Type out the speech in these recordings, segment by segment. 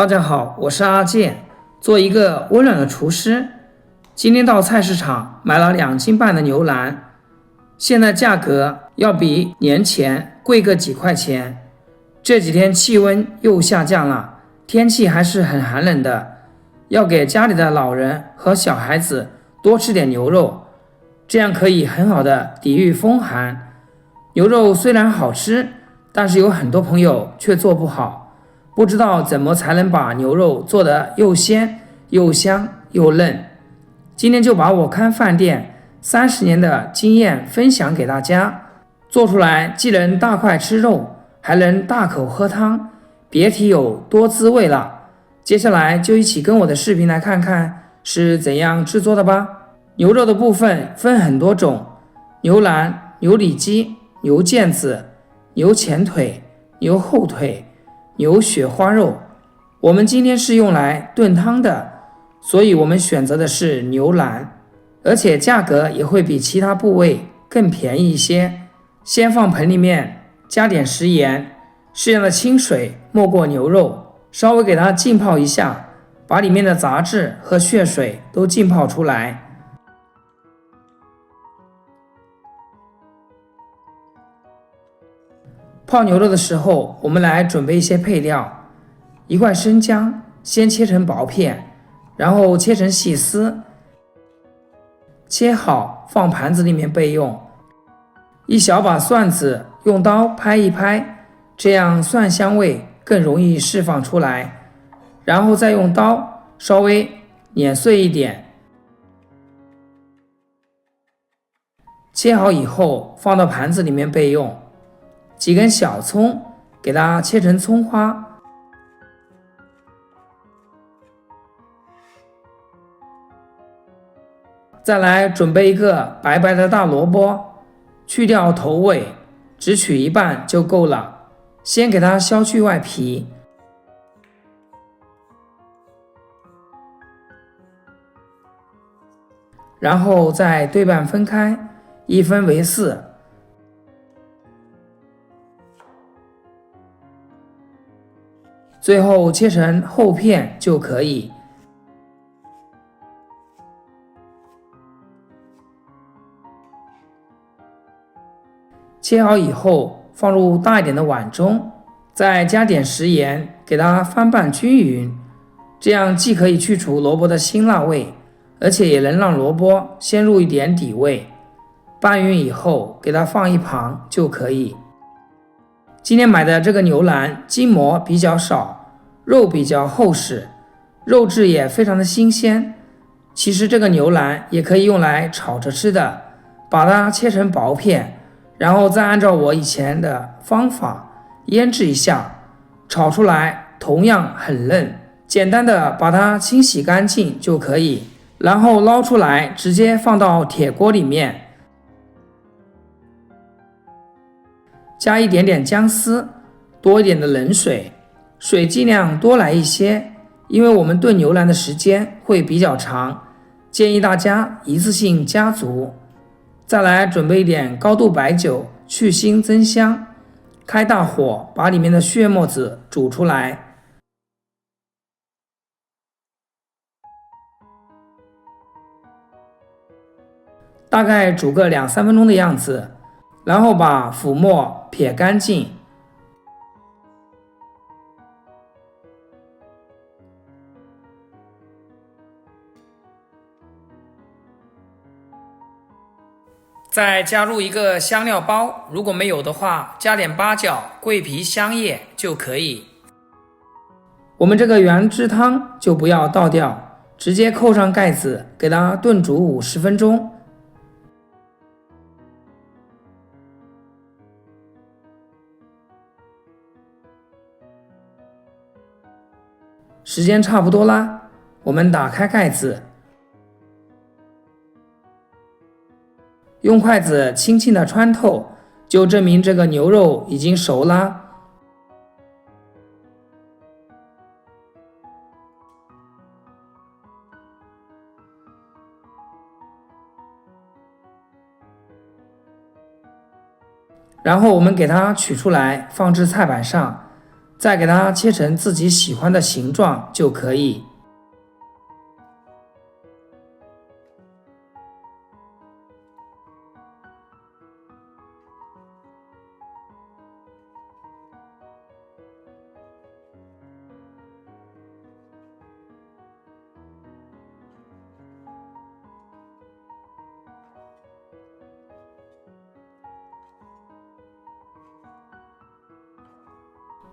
大家好，我是阿健，做一个温暖的厨师。今天到菜市场买了2斤半的牛腩，现在价格要比年前贵个几块钱。这几天气温又下降了，天气还是很寒冷的，要给家里的老人和小孩子多吃点牛肉，这样可以很好的抵御风寒。牛肉虽然好吃，但是有很多朋友却做不好，不知道怎么才能把牛肉做得又鲜又香又嫩。今天就把我看饭店30年的经验分享给大家，做出来既能大块吃肉，还能大口喝汤，别提有多滋味了。接下来就一起跟我的视频来看看是怎样制作的吧。牛肉的部分分很多种，牛腩、牛里脊、牛腱子、牛前腿、牛后腿、牛雪花肉。我们今天是用来炖汤的，所以我们选择的是牛腩，而且价格也会比其他部位更便宜一些。先放盆里面，加点食盐，适量的清水没过牛肉，稍微给它浸泡一下，把里面的杂质和血水都浸泡出来。泡牛肉的时候，我们来准备一些配料。1块生姜，先切成薄片，然后切成细丝，切好放盘子里面备用。1小把蒜子，用刀拍一拍，这样蒜香味更容易释放出来，然后再用刀稍微碾碎一点。切好以后放到盘子里面备用。几根小葱，给它切成葱花。再来准备一个白白的大萝卜，去掉头尾，只取一半就够了。先给它削去外皮，然后再对半分开，1分为4。最后切成厚片就可以。切好以后放入大一点的碗中，再加点食盐，给它翻拌均匀，这样既可以去除萝卜的辛辣味，而且也能让萝卜先入一点底味。拌匀以后给它放一旁就可以。今天买的这个牛腩筋膜比较少，肉比较厚实，肉质也非常的新鲜。其实这个牛腩也可以用来炒着吃的，把它切成薄片，然后再按照我以前的方法腌制一下，炒出来同样很嫩。简单的把它清洗干净就可以，然后捞出来直接放到铁锅里面，加一点点姜丝，多一点的冷水，水尽量多来一些，因为我们炖牛腩的时间会比较长，建议大家一次性加足。再来准备一点高度白酒，去腥增香，开大火把里面的血沫子煮出来，大概煮个2-3分钟的样子，然后把腐沫撇干净。再加入一个香料包，如果没有的话，加点八角、桂皮、香叶就可以。我们这个原汁汤就不要倒掉，直接扣上盖子，给它炖煮50分钟。时间差不多啦，我们打开盖子，用筷子轻轻的穿透，就证明这个牛肉已经熟啦。然后我们给它取出来，放置菜板上，再给它切成自己喜欢的形状就可以。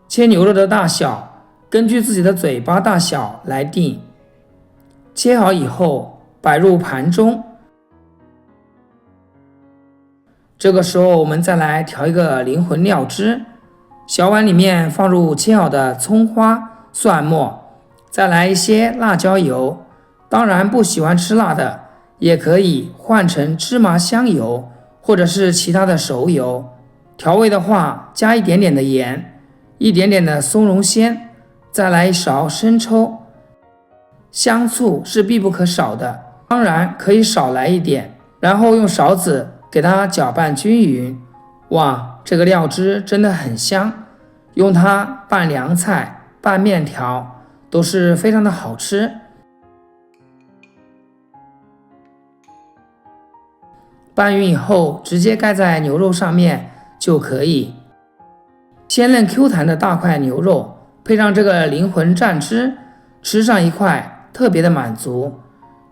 切牛肉的大小根据自己的嘴巴大小来定。切好以后摆入盘中，这个时候我们再来调一个灵魂料汁，小碗里面放入切好的葱花、蒜末，再来一些辣椒油，当然不喜欢吃辣的也可以换成芝麻香油或者是其他的熟油。调味的话加一点点的盐，一点点的松茸鲜，再来一勺生抽。香醋是必不可少的，当然可以少来一点，然后用勺子给它搅拌均匀。哇，这个料汁真的很香，用它拌凉菜、拌面条都是非常的好吃。拌匀以后直接盖在牛肉上面就可以。鲜嫩 Q 弹的大块牛肉配上这个灵魂蘸汁，吃上一块特别的满足，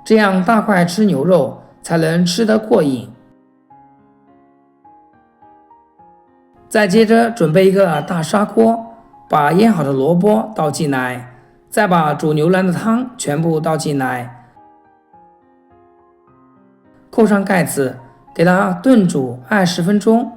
这样大块吃牛肉才能吃得过瘾。再接着准备一个大砂锅，把腌好的萝卜倒进来，再把煮牛腩的汤全部倒进来，扣上盖子，给它炖煮20分钟。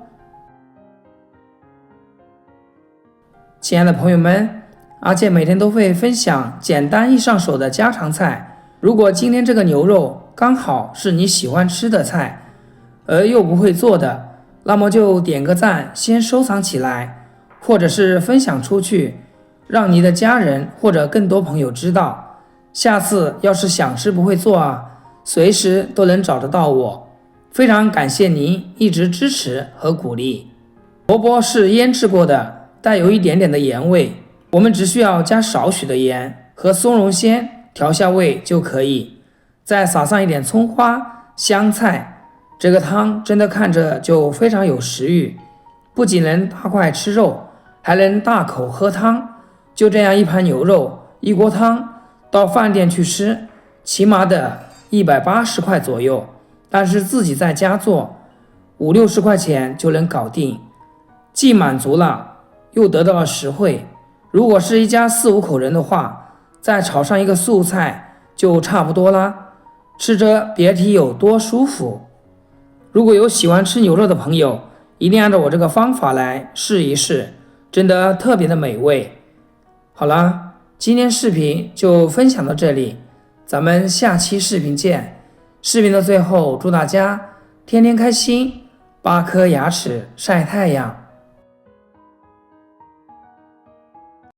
亲爱的朋友们，阿健每天都会分享简单易上手的家常菜。如果今天这个牛肉刚好是你喜欢吃的菜，而又不会做的，那么就点个赞，先收藏起来，或者是分享出去，让你的家人或者更多朋友知道。下次要是想吃不会做啊，随时都能找得到我。非常感谢您一直支持和鼓励。萝卜是腌制过的，带有一点点的盐味，我们只需要加少许的盐和松茸鲜调下味就可以，再撒上一点葱花、香菜，这个汤真的看着就非常有食欲，不仅能大块吃肉，还能大口喝汤。就这样一盘牛肉一锅汤，到饭店去吃，起码的180块左右，但是自己在家做50-60块钱就能搞定，既满足了又得到了实惠。如果是一家4-5口人的话，再炒上一个素菜就差不多啦，吃着别提有多舒服。如果有喜欢吃牛肉的朋友，一定按照我这个方法来试一试，真的特别的美味。好啦，今天视频就分享到这里，咱们下期视频见。视频的最后，祝大家天天开心，8颗牙齿晒太阳。